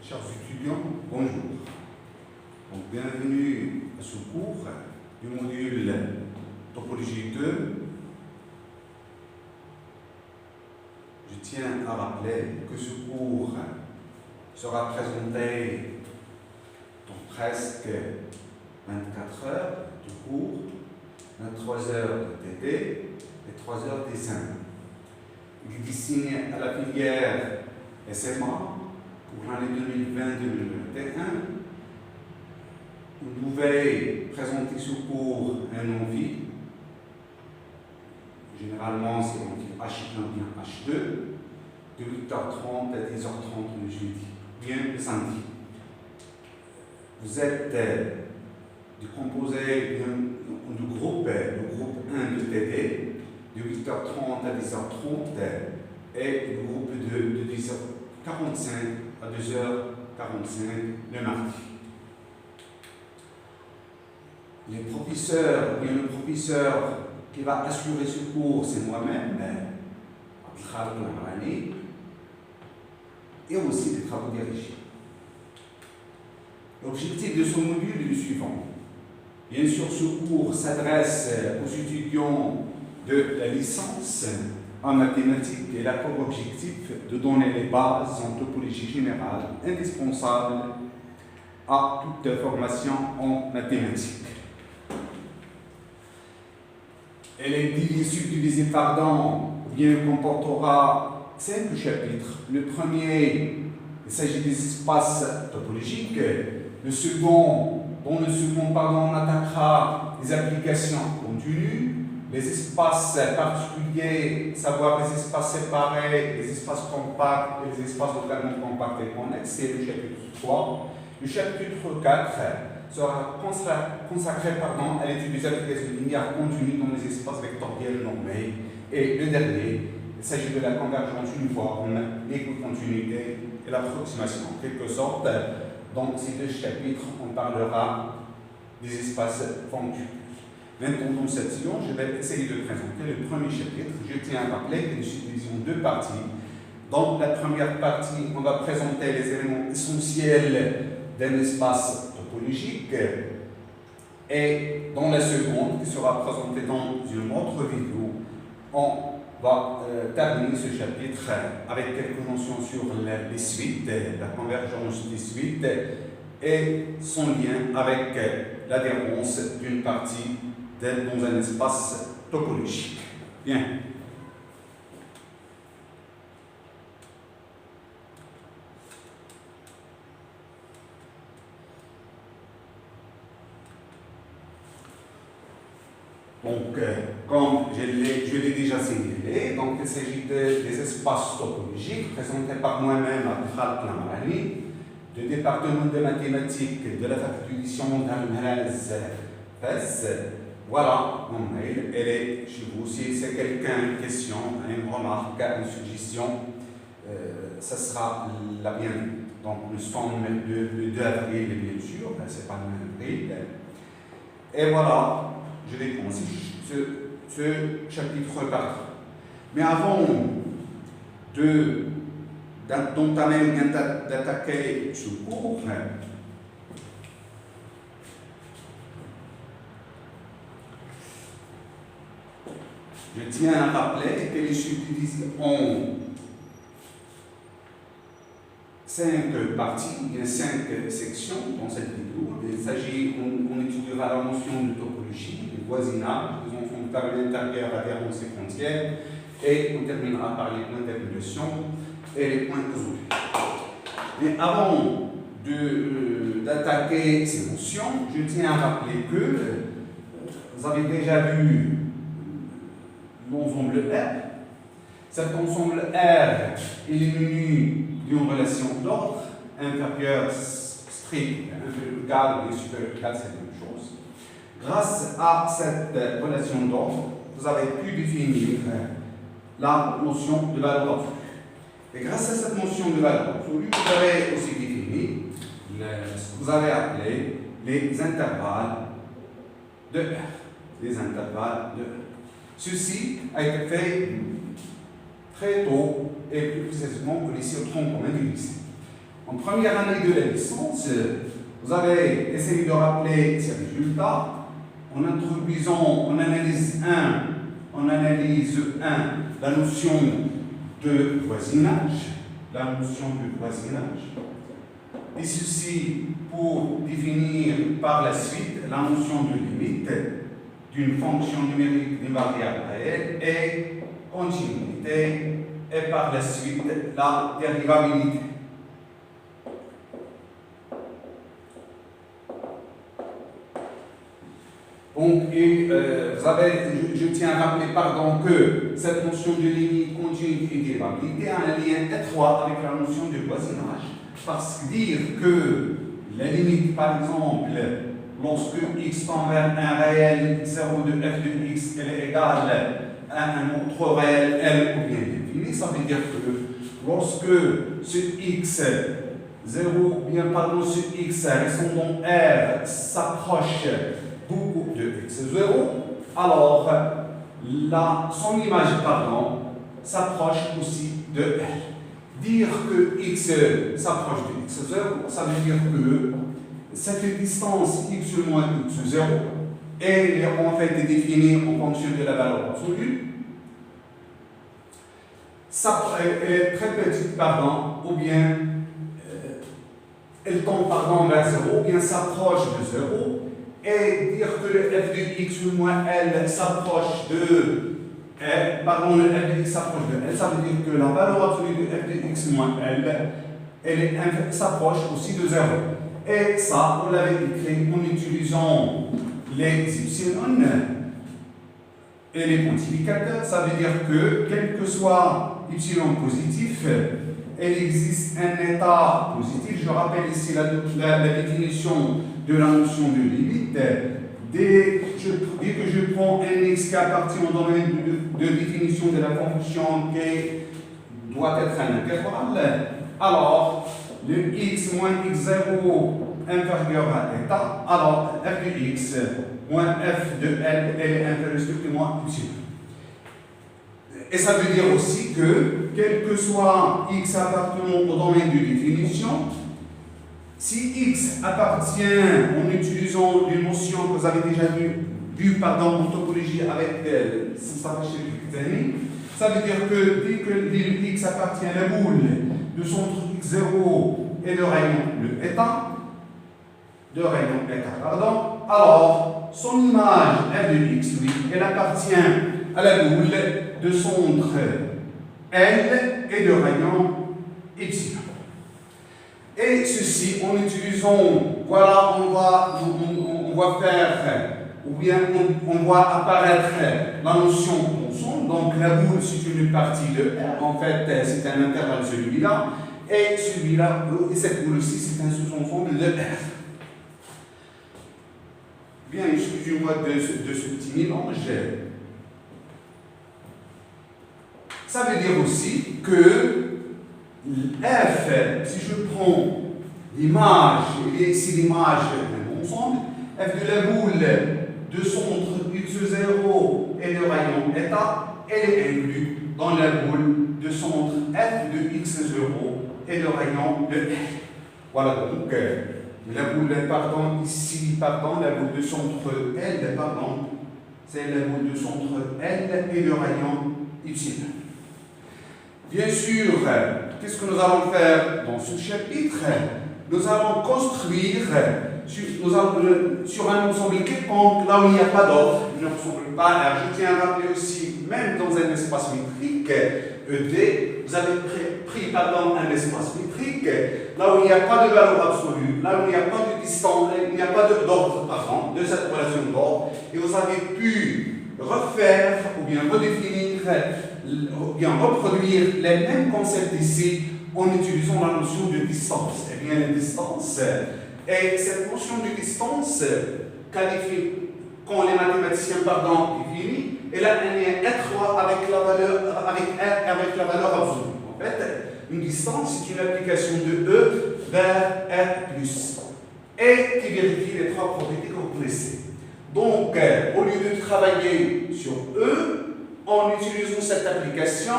Chers étudiants, bonjour. Donc, bienvenue à ce cours du module Topologie 2. Je tiens à rappeler que ce cours sera présenté dans presque 24 heures de cours, 23 heures de TD et 3 heures de dessin. Il est destiné à la filière SMA pour l'année 2020-2021. Vous pouvez présenter ce cours un amphi. Généralement, c'est l'amphi H1 ou bien H2, de 8h30 à 10h30 le jeudi, bien le samedi. Vous êtes composé du groupe 1 de TD, de 8h30 à 10h30, et du groupe de 10h45 à 2h45 le mardi. Le professeur qui va assurer ce cours, c'est moi-même, Abdelkhalek Lamrani, et aussi des travaux dirigés. L'objectif de ce module est le suivant. Bien sûr, ce cours s'adresse aux étudiants de la licence en mathématiques et a pour objectif de donner les bases en topologie générale indispensables à toute formation en mathématiques. Elle est subdivisée comportera 5 chapitres. Le premier, il s'agit des espaces topologiques. Dans le second, on attaquera les applications continues, les espaces particuliers, savoir les espaces séparés, les espaces compacts et les espaces localement compacts et connexes, c'est le chapitre 3. Le chapitre 4 sera consacré à l'étude des applications linéaires continues dans les espaces vectoriels normés. Et le dernier, il s'agit de la convergence uniforme, l'écocontinuité et l'approximation. En quelque sorte, dans ces 2 chapitres, on parlera des espaces fonctionnels. Maintenant, dans cette session, je vais essayer de présenter le premier chapitre. Je tiens à rappeler que nous utilisons 2 parties. Dans la première partie, on va présenter les éléments essentiels d'un espace topologique. Et dans la seconde, qui sera présentée dans une autre vidéo, on va terminer ce chapitre avec quelques notions sur les suites, la convergence des suites et son lien avec l'adhérence d'une partie dans un espace topologique. Bien. Donc, comme je l'ai déjà signalé, donc il s'agit des espaces topologiques présentés par moi-même, Abdelkhalek Lamrani, du département de mathématiques de la faculté d'édition d'Al-Malaz Fès. Voilà mon mail, elle est chez vous. Si c'est quelqu'un, une question, une remarque, une suggestion, ça sera la bienvenue. Donc, nous sommes le 2 avril, bien sûr, c'est pas le 1 avril. Et voilà. Je vais commencer ce chapitre 4. Mais avant d'entamer ou d'attaquer ce cours, je tiens à rappeler qu'elle est subdivisée en 5 parties, il y a 5 sections dans cette vidéo. Il s'agit, on étudiera la notion de topologie, de voisinage, des enfants par l'intérieur, adhérence et frontières, et on terminera par les points d'accumulation et les points résolus. Mais avant d'attaquer ces notions, je tiens à rappeler que vous avez déjà vu l'ensemble R. Cet ensemble R, il est muni d'une relation d'ordre, inférieure strict, inférieure égale et supérieure égale, c'est la même chose. Grâce à cette relation d'ordre, vous avez pu définir la notion de valeur absolue. Et grâce à cette notion de valeur absolue, vous avez aussi défini ce que vous avez appelé les intervalles de R. Les intervalles de R. Ceci a été fait très tôt et plus précisément au lycée au tronc commun du lycée. On en première année de la licence, vous avez essayé de rappeler ces résultats en introduisant en analyse 1, la notion de voisinage, et ceci pour définir par la suite la notion de limite d'une fonction numérique d'une variable réelle et continuité, et par la suite la dérivabilité. Donc, je tiens à rappeler que cette notion de limite, continuité et dérivabilité a un lien étroit avec la notion de voisinage. Parce que dire que la limite, par exemple, lorsque x tend vers un réel 0 de f de x, elle est égale à un autre réel L ou bien défini, ça veut dire que lorsque ce x, ce x répondant R s'approche beaucoup de x0, alors son image s'approche aussi de L. Dire que x s'approche de x0, ça veut dire que cette distance x moins x0 est en fait définie en fonction de la valeur absolue. Ça est très petite, ou bien elle tombe vers 0, ou bien s'approche de 0. Et dire que le f de x moins L s'approche de le f de x s'approche de L, ça veut dire que la valeur absolue de f de x moins L, s'approche aussi de 0. Et ça, on l'avait écrit en utilisant les epsilon et les quantificateurs. Ça veut dire que, quel que soit epsilon positif, il existe un état positif. Je rappelle ici la définition de la notion de limite. Dès que je prends un x qui appartient au domaine de définition de la fonction qui doit être un intervalle, alors le x moins x0 inférieur à état, alors f de x moins f de L est inférieur strictement à epsilon. Et ça veut dire aussi que, quel que soit x appartenant au domaine de définition, si x appartient, en utilisant une notion que vous avez déjà vue en topologie avec ça veut dire que dès que x appartient à la boule de centre x0 et de rayon état, alors son image f de x, elle appartient à la boule de centre L et de rayon epsilon. Et ceci, en utilisant, on va faire, ou bien on voit apparaître la notion d'ensemble. Donc la boule, c'est une partie de R, en fait, c'est un intervalle celui-là, et celui-là, et cette boule aussi, c'est un sous-ensemble de R. Bien, excusez-moi de ce petit mélange. Ça veut dire aussi que F, si je prends l'image, et ici l'image d'un ensemble, F de la boule de centre x0 et de rayon état, elle est inclue dans la boule de centre F de x0 et de rayon de L. Voilà donc la boule, ici, la boule de centre L, c'est la boule de centre L et de rayon epsilon. Bien sûr, qu'est-ce que nous allons faire dans ce chapitre? Nous allons construire sur un ensemble quelconque, là où il n'y a pas d'ordre, un ensemble binaire. Je tiens à rappeler aussi, même dans un espace métrique, ED, vous avez pris un espace métrique, là où il n'y a pas de valeur absolue, là où il n'y a pas de distance, il n'y a pas d'ordre de cette relation d'ordre, et vous avez pu refaire ou bien redéfinir ou bien reproduire les mêmes concepts ici en utilisant la notion de distance. Eh bien, la distance, et cette notion de distance qualifie, quand les mathématiciens définissent, elle a un lien étroit avec la valeur absolue. En fait, une distance, c'est une application de E vers R+, et qui vérifie les trois propriétés que vous connaissez. Donc, au lieu de travailler sur E, en utilisant cette application,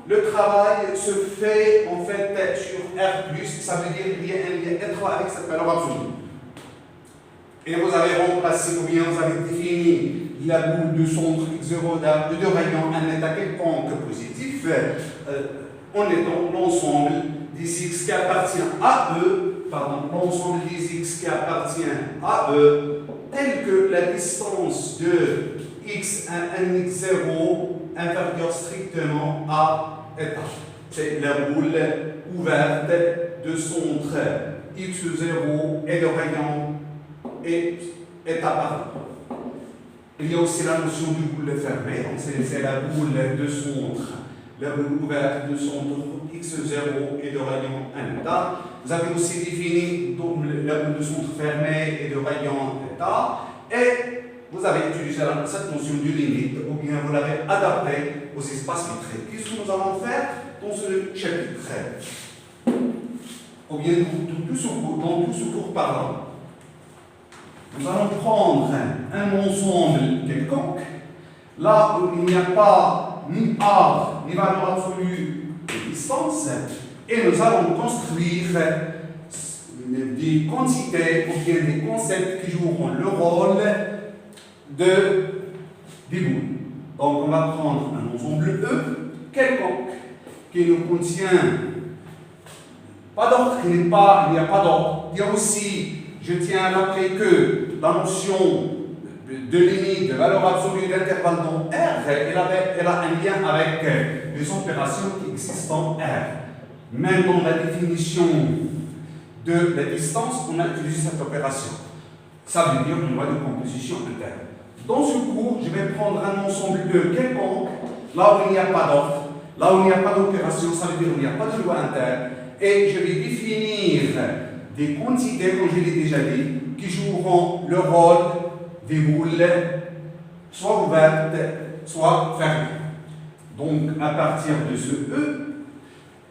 le travail se fait en fait sur R+, ça veut dire qu'il y a un lien étroit avec cette valeur absolue. Et vous avez remplacé, ou bien vous avez défini la boule de centre x0 de rayon un état quelconque positif en étant l'ensemble des x qui appartient à E, pardon, l'ensemble des x qui appartient à E, tel que la distance de x1, x0 inférieure strictement à état. C'est la boule ouverte de centre x0 et de rayon et état. Il y a aussi la notion de boule fermée, donc c'est la boule de centre, la boule ouverte de centre x0 et de rayon 1 état. Vous avez aussi défini donc, la boule de centre fermée et de rayon état, et vous avez utilisé cette notion de limite, ou bien vous l'avez adaptée aux espaces métriques. Qu'est-ce que nous allons faire dans ce chapitre? Ou bien dans tout ce cours parlant. Nous allons prendre un ensemble quelconque, là où il n'y a pas ni arbre, ni valeur absolue de distance, et nous allons construire des quantités ou bien des concepts qui joueront le rôle des boules. Donc on va prendre un ensemble E quelconque qui nous contient pas d'ordre, il n'y a pas d'ordre. Il y a aussi, je tiens à rappeler que la notion de limite, de valeur absolue d'intervalle dans R, elle a un lien avec les opérations qui existent en R. Même dans la définition de la distance, on a utilisé cette opération. Ça veut dire une loi de composition interne. Dans ce cours, je vais prendre un ensemble de quelconque, là où il n'y a pas d'ordre, là où il n'y a pas d'opération, ça veut dire qu'il n'y a pas de loi interne, et je vais définir des quantités, comme je l'ai déjà dit, qui joueront le rôle des boules, soit ouvertes, soit fermées. Donc, à partir de ce E,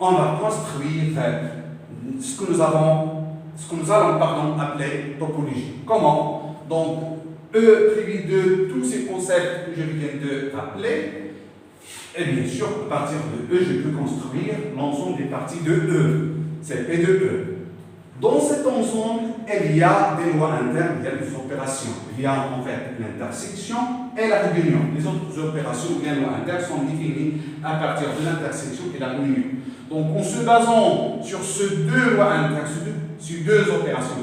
on va construire ce que nous allons appeler topologie. Comment? Donc, E privé de tous ces concepts que je viens de rappeler, et bien sûr, à partir de E, je peux construire l'ensemble des parties de E. C'est P de E. Dans cet ensemble, il y a des lois internes, il y a des opérations. Il y a en fait l'intersection et la réunion. Les autres opérations, bien lois internes, sont définies à partir de l'intersection et la réunion. Donc, en se basant sur ces deux lois internes, sur deux opérations,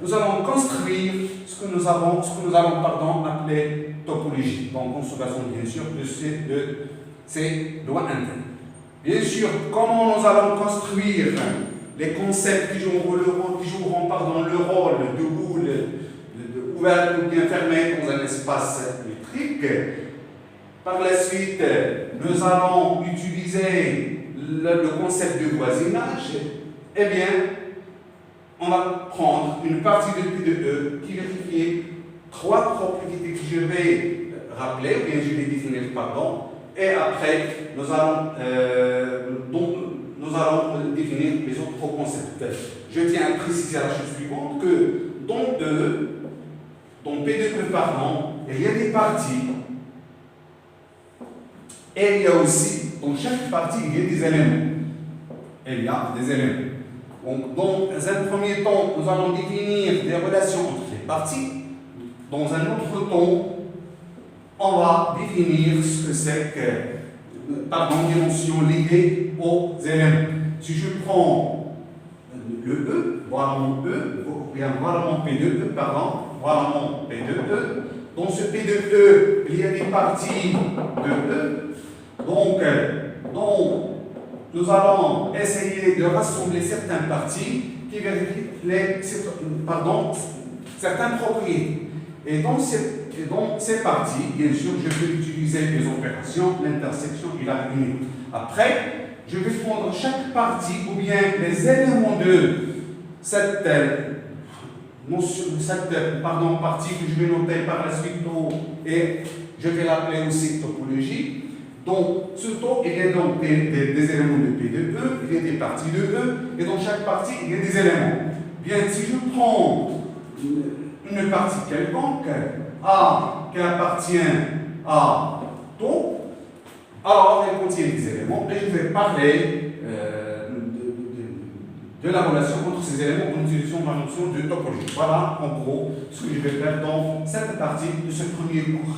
nous allons construire ce que nous allons appeler topologie. Donc, en se basant bien sûr de ces lois internes. Bien sûr, comment nous allons construire les concepts qui joueront le rôle de boule ouverte ou bien fermée dans un espace métrique. Par la suite, nous allons utiliser le concept de voisinage. Eh bien, on va prendre une partie de P de E qui vérifie trois propriétés que je vais rappeler, ou bien je vais définir, et après, nous allons définir les autres concepts. Je tiens à préciser la chose suivante, que dans P de E pardon, il y a des parties, et il y a aussi, dans chaque partie, il y a des éléments. Il y a des éléments. Donc, dans un premier temps, nous allons définir des relations entre les parties. Dans un autre temps, on va définir ce que c'est que, des notions liées aux éléments. Si je prends le E, voilà mon E, voilà mon P de E, voilà mon P de E. Dans ce P de E, il y a des parties de E. Donc, nous allons essayer de rassembler certaines parties qui vérifient certaines propriétés. Et dans ces parties, bien sûr, je vais utiliser les opérations, l'intersection et la réunion. Après, je vais prendre chaque partie ou bien les éléments de cette partie que je vais noter par la suite et je vais l'appeler aussi topologie. Donc, ce taux, il y a donc des éléments de P de E, il y a des parties de E, et dans chaque partie, il y a des éléments. Bien, si je prends une partie quelconque, A qui appartient à taux, Alors, elle contient des éléments et je vais parler de la relation entre ces éléments en utilisant la notion de topologie. Voilà, en gros, ce que je vais faire dans cette partie de ce premier cours.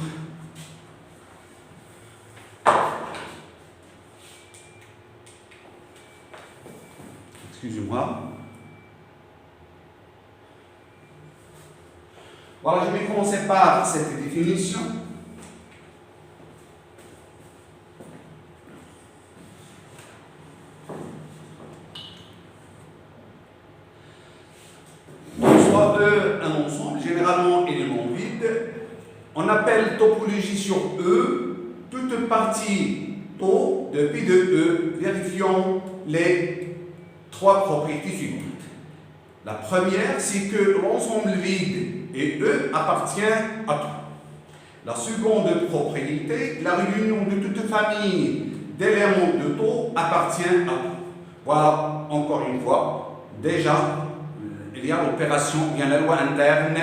Excusez-moi. Voilà, je vais commencer par cette définition. Soit E un ensemble, généralement élément vide, on appelle topologie sur E toute partie tau de P de E, vérifiant les trois propriétés suivantes. La première, c'est que l'ensemble vide et E appartient à tout. La seconde propriété, la réunion de toute famille d'éléments de taux appartient à tout. Voilà, encore une fois, déjà, il y a l'opération, il y a la loi interne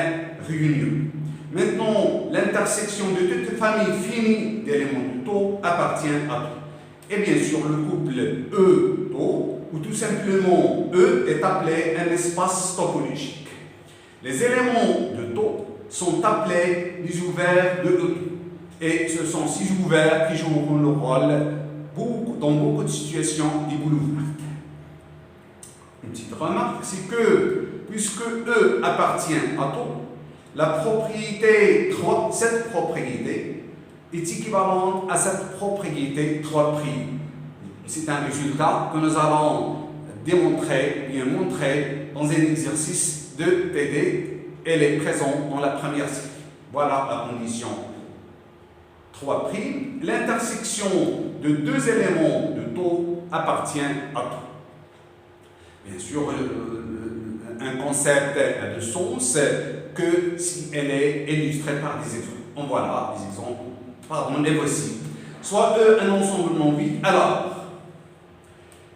réunion. Maintenant, l'intersection de toute famille finie d'éléments de taux appartient à tout. Et bien sûr, le couple E-taux, ou tout simplement E est appelé un espace topologique. Les éléments de taux sont appelés les ouverts de E. Et ce sont ces ouverts qui joueront le rôle dans beaucoup de situations des boules ouvertes. Une petite remarque, c'est que puisque E appartient à taux, la propriété 3, cette propriété est équivalente à cette propriété 3'. C'est un résultat que nous allons démontrer, bien montrer dans un exercice de PD. Elle est présente dans la première série. Voilà la condition 3'. L'intersection de deux éléments de taux appartient à tout. Bien sûr, un concept a de sens que si elle est illustrée par des exemples. On voilà des exemples. Pardon, les voici. Soit E un ensemble non vide. Alors,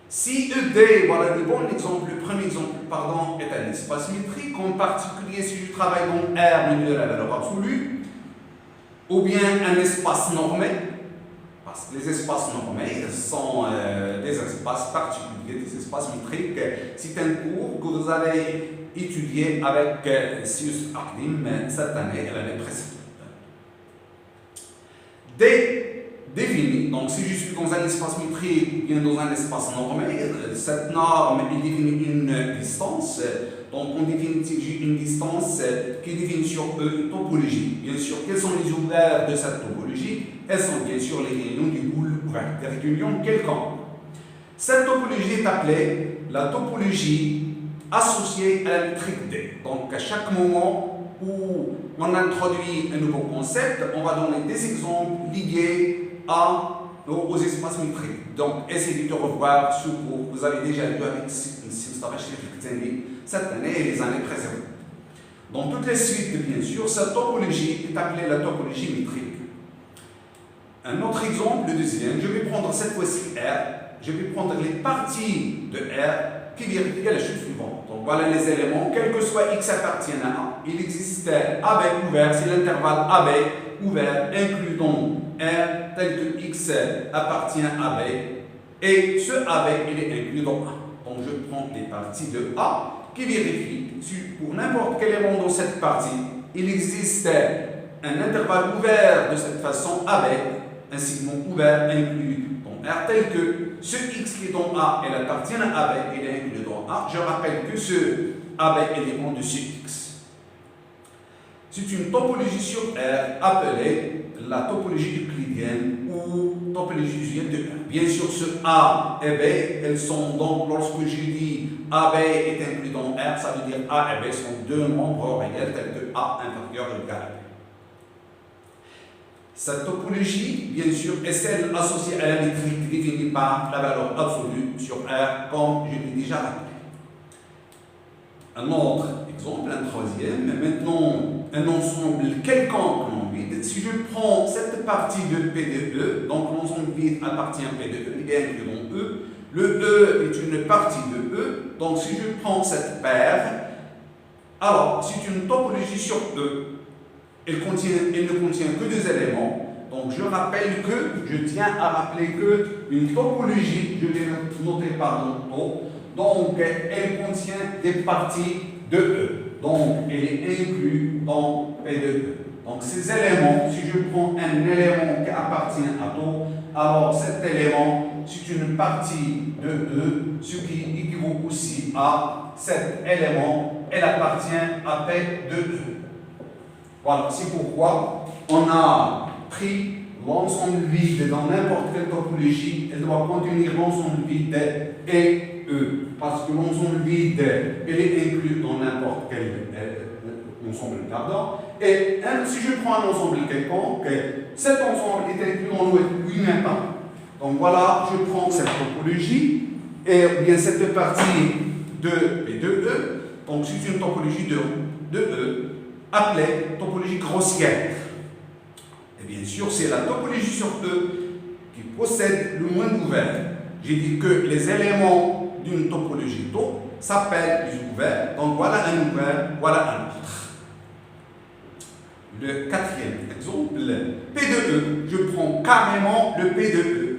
si ED, voilà le bon exemple, le premier exemple, pardon, est un espace métrique, en particulier si je travaille dans R, milieu de la valeur absolue, ou bien un espace normé, parce que les espaces normés sont des espaces particuliers, des espaces métriques. C'est un cours que vous allez étudier avec Sius Ardim cette année et l'année précédente. Défini, donc si je suis dans un espace métrique ou bien dans un espace normé, cette norme il définit une distance. Donc on définit une distance qui définit sur une topologie. Bien sûr, quels sont les ouverts de cette topologie? Elles sont bien sûr les réunions des boules ouvertes, des réunions quelconques. Cette topologie est appelée la topologie associée à la métrique D. Donc à chaque moment où on introduit un nouveau concept, on va donner des exemples liés aux espaces métriques. Donc, essayez de revoir ce cours que vous avez déjà lu avec cette année et les années précédentes. Dans toutes les suites, bien sûr, cette topologie est appelée la topologie métrique. Un autre exemple, le deuxième, je vais prendre cette fois-ci R, je vais prendre les parties de R qui vérifient la chose suivante. Donc, voilà les éléments, quel que soit X appartiennent à 1, il existe AB ouvert, c'est l'intervalle AB ouvert inclus dans R tel que X appartient à B et ce AB il est inclus dans A. Donc je prends les parties de A qui vérifient si pour n'importe quel élément dans cette partie il existe un intervalle ouvert de cette façon AB, un segment ouvert inclus dans R tel que ce X qui est dans A il appartient à AB il est inclus dans A. Je rappelle que ce AB élément de ce X. C'est une topologie sur R appelée la topologie euclidienne ou topologie usuelle de R. Bien sûr, ce A et B, elles sont donc, lorsque je dis AB est inclus dans R, ça veut dire A et B sont deux nombres réels tels que A inférieur ou égal à B. Cette topologie, bien sûr, est celle associée à la métrique définie par la valeur absolue sur R, comme je l'ai déjà rappelé. Un autre exemple, un troisième, maintenant un ensemble quelconque non vide. Si je prends cette partie de P de E, donc l'ensemble vide appartient à P de E, il est inclus dans E. Le E est une partie de E, donc si je prends cette paire, alors c'est une topologie sur E. Elle ne contient que deux éléments. Donc je rappelle que, je tiens à rappeler que une topologie, je l'ai noté par taux, donc elle contient des parties de E. Donc elle est inclue dans P de E. Donc ces éléments, si je prends un élément qui appartient à taux, alors cet élément, c'est une partie de E, ce qui équivaut aussi à cet élément, elle appartient à P de E. Voilà, c'est pourquoi on a pris l'ensemble vide dans n'importe quelle topologie, elle doit contenir l'ensemble vide et E, parce que l'ensemble vide, elle est inclus dans n'importe quel ensemble, pardon. Et si je prends un ensemble quelconque, cet ensemble est inclus dans lui-même. Donc voilà, je prends cette topologie, et bien cette partie de P de E, donc c'est une topologie de E, appelée topologie grossière. Et bien sûr, c'est la topologie sur E qui possède le moins ouvert. J'ai dit que les éléments d'une topologie taux s'appellent les ouverts. Donc voilà un ouvert, voilà un autre. Le quatrième exemple, P de E, je prends carrément le P de E.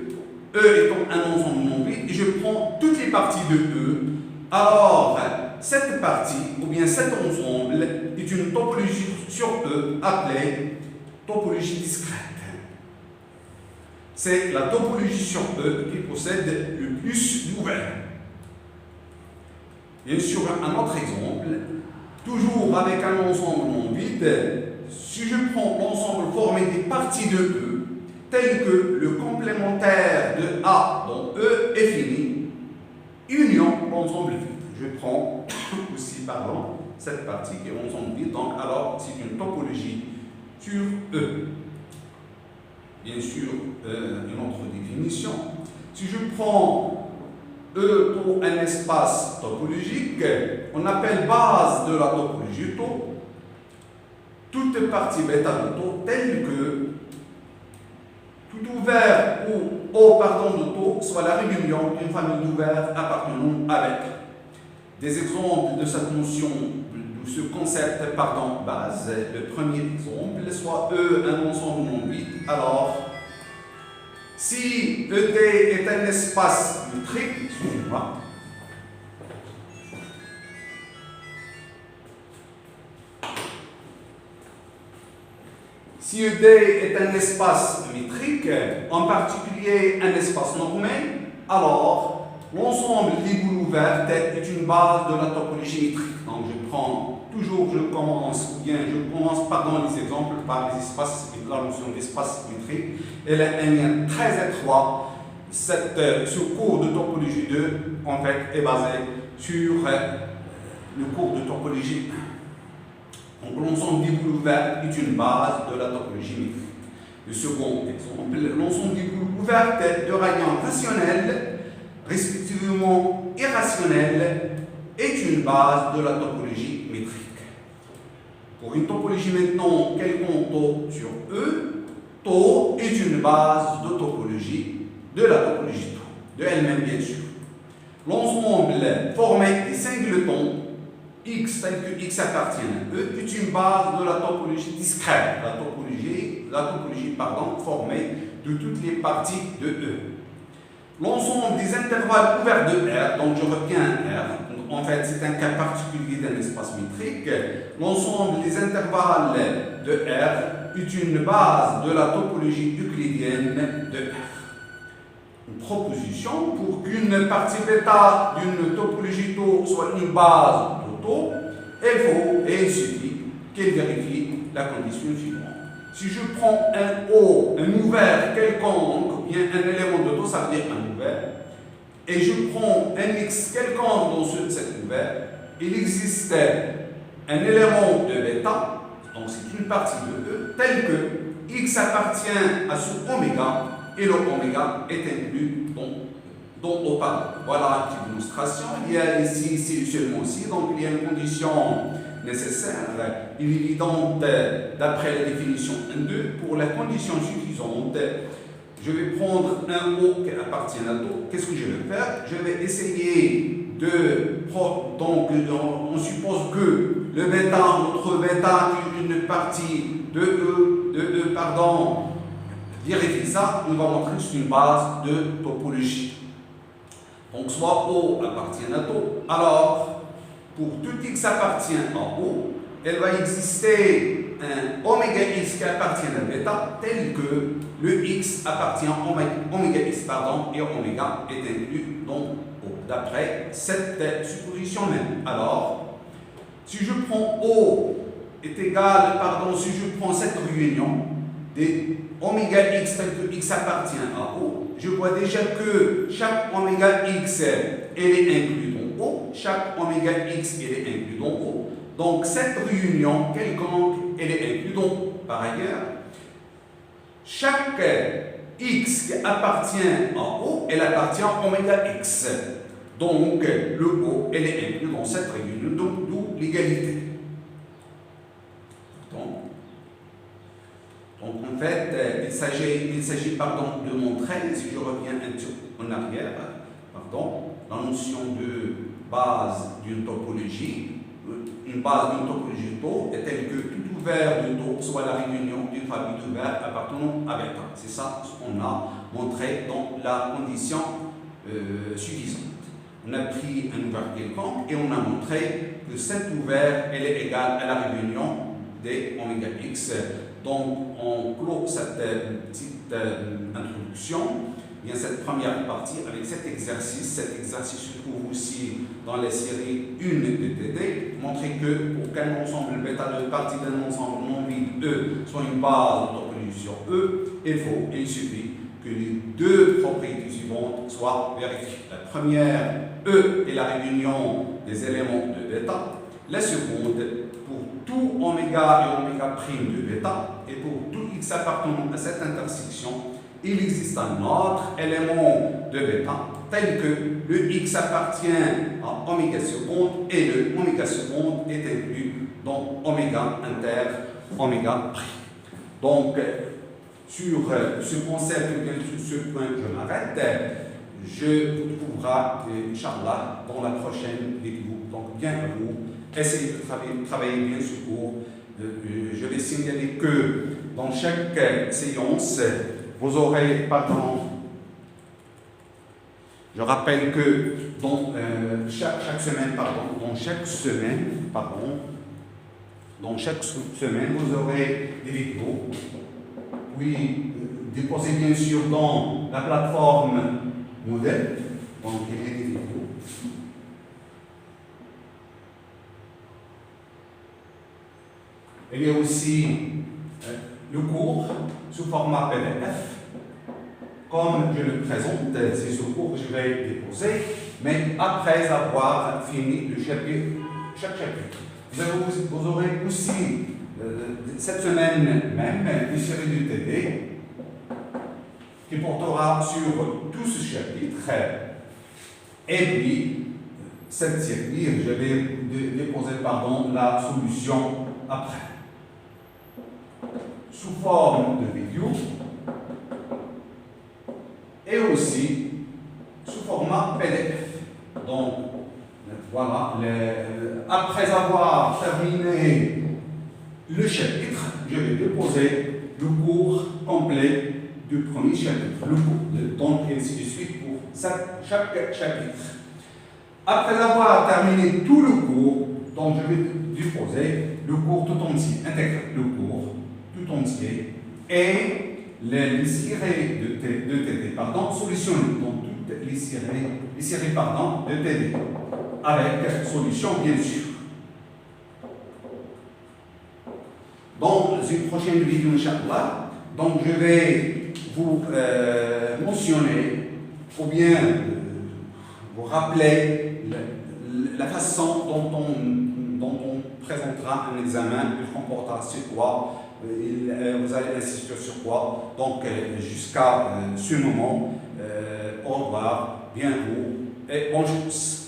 E étant un ensemble non vide, et je prends toutes les parties de E. Alors, cette partie, ou bien cet ensemble, est une topologie sur E appelée topologie discrète. C'est la topologie sur E qui possède le plus d'ouverts. Bien sûr, un autre exemple, toujours avec un ensemble non vide, si je prends l'ensemble formé des parties de E, tel que le complémentaire de A dont E est fini, union l'ensemble vide. Je prends aussi, cette partie qui est l'ensemble vide, donc alors c'est une topologie sur E. Bien sûr, une autre définition. Si je prends E pour un espace topologique, on appelle base de la topologie taux toute partie bêta de taux telle que tout ouvert ou de taux soit la réunion d'une famille d'ouverts appartenant avec. Des exemples de cette notion, de ce concept base, le premier exemple, soit E un ensemble non vide, alors si ED est un espace métrique, excusez-moi, si ED est un espace métrique, en particulier un espace normé, alors l'ensemble des boules ouvertes est une base de la topologie métrique. Donc je commence les exemples par les espaces, la notion d'espace métrique. Elle a un lien très étroit. Ce cours de topologie 2, en fait, est basé sur le cours de topologie 1. Donc l'ensemble des boules ouvertes est une base de la topologie métrique. Le second exemple, l'ensemble des boules ouvertes de radians rationnels, respectivement irrationnels, est une base de la topologie métrique. Pour une topologie maintenant quelconque taux sur E, taux est une base de topologie de la topologie taux, de elle-même bien sûr. L'ensemble formé des singletons X tel que X appartient à E est une base de la topologie discrète, la topologie formée de toutes les parties de E. L'ensemble des intervalles ouverts de R, donc je reviens à R, en fait c'est un cas particulier d'un espace métrique, l'ensemble des intervalles de R est une base de la topologie euclidienne de R. Une proposition, pour qu'une partie bêta d'une topologie taux soit une base de taux, il suffit qu'elle vérifie la condition suivante. Si je prends un O, un ouvert quelconque, ou bien un élément de taux, ça veut dire un ouvert, et je prends un X quelconque dans cet ouvert, il existe un élément de bêta, donc c'est une partie de E, tel que X appartient à ce oméga, et le oméga est inclus dans O par. Voilà la petite démonstration. Il y a ici seulement ici, donc il y a une condition nécessaire, il est évidente d'après la définition 1.2. Pour la condition suffisante, je vais prendre un O qui appartient à taux. Qu'est-ce que je vais faire? Je vais essayer donc on suppose que le bêta, notre bêta est une partie de E, vérifier ça, on va montrer que c'est une base de topologie. Donc, soit O appartient à tau, alors, pour tout x appartient à O, il va exister un oméga x qui appartient à bêta, tel que le x appartient à oméga x, et oméga est inclus dans O, d'après cette supposition même. Alors, si je prends O est égal, si je prends cette réunion des oméga x tel que x appartient à O, je vois déjà que chaque oméga x elle est inclus dans O, chaque oméga x elle est inclus dans O. Donc cette réunion quelconque elle est inclus dans O. Par ailleurs, chaque x qui appartient à O, elle appartient à oméga x. Donc le O elle est inclus dans cette réunion, donc d'où l'égalité. Donc en fait, il s'agit de montrer, si je reviens un petit peu en arrière, la notion de base d'une topologie. Une base d'une topologie de taux est telle que tout ouvert de taux soit la réunion d'une famille d'ouverts appartenant à bêta. C'est ça ce qu'on a montré dans la condition suffisante. On a pris un ouvert quelconque et on a montré que cet ouvert elle est égale à la réunion des oméga x. Donc, on clôt cette petite introduction, bien cette première partie avec cet exercice. Cet exercice se trouve aussi dans la série 1 de TD, montrer que pour qu'un ensemble bêta de parties d'un ensemble non vide E soit une base de topologie sur E, il suffit que les deux propriétés suivantes soient vérifiées. La première, E est la réunion des éléments de bêta. La seconde, pour tout oméga et oméga prime de bêta, et pour tout x appartenant à cette intersection, il existe un autre élément de bêta, tel que le x appartient à oméga seconde et le oméga seconde est inclus dans oméga inter oméga prime. Donc, sur ce concept, sur ce point, je m'arrête. Je vous trouverai, Inch'Allah, dans la prochaine vidéo. Donc, bien à vous. Essayez de travailler bien ce cours. Je vais signaler que dans chaque séance, vous aurez, je rappelle que dans chaque semaine, vous aurez des vidéos. Puis, déposez bien sûr dans la plateforme modèle. Donc, il y a des vidéos. Il y a aussi le cours sous format PDF. Comme je le présente, c'est ce cours que je vais déposer, mais après avoir fini chaque chapitre. Vous aurez aussi, cette semaine même, une série de TD qui portera sur tout ce chapitre. Et puis, cette série, je vais déposer la solution après. Sous forme de vidéo et aussi sous format PDF. Donc, voilà, après avoir terminé le chapitre, je vais déposer le cours complet du premier chapitre, donc ainsi de suite pour chaque chapitre. Après avoir terminé tout le cours, donc je vais déposer le cours tout entier, intégrer le cours tout entier et les séries de TD, solutionner donc toutes les séries de TD avec solution bien sûr. Dans une prochaine vidéo, Inch'Allah, donc je vais vous mentionner ou bien vous rappeler la façon dont on présentera un examen, il comportera sur quoi, vous allez insister sur quoi. Donc jusqu'à ce moment, au revoir, bien vous et bonne chance.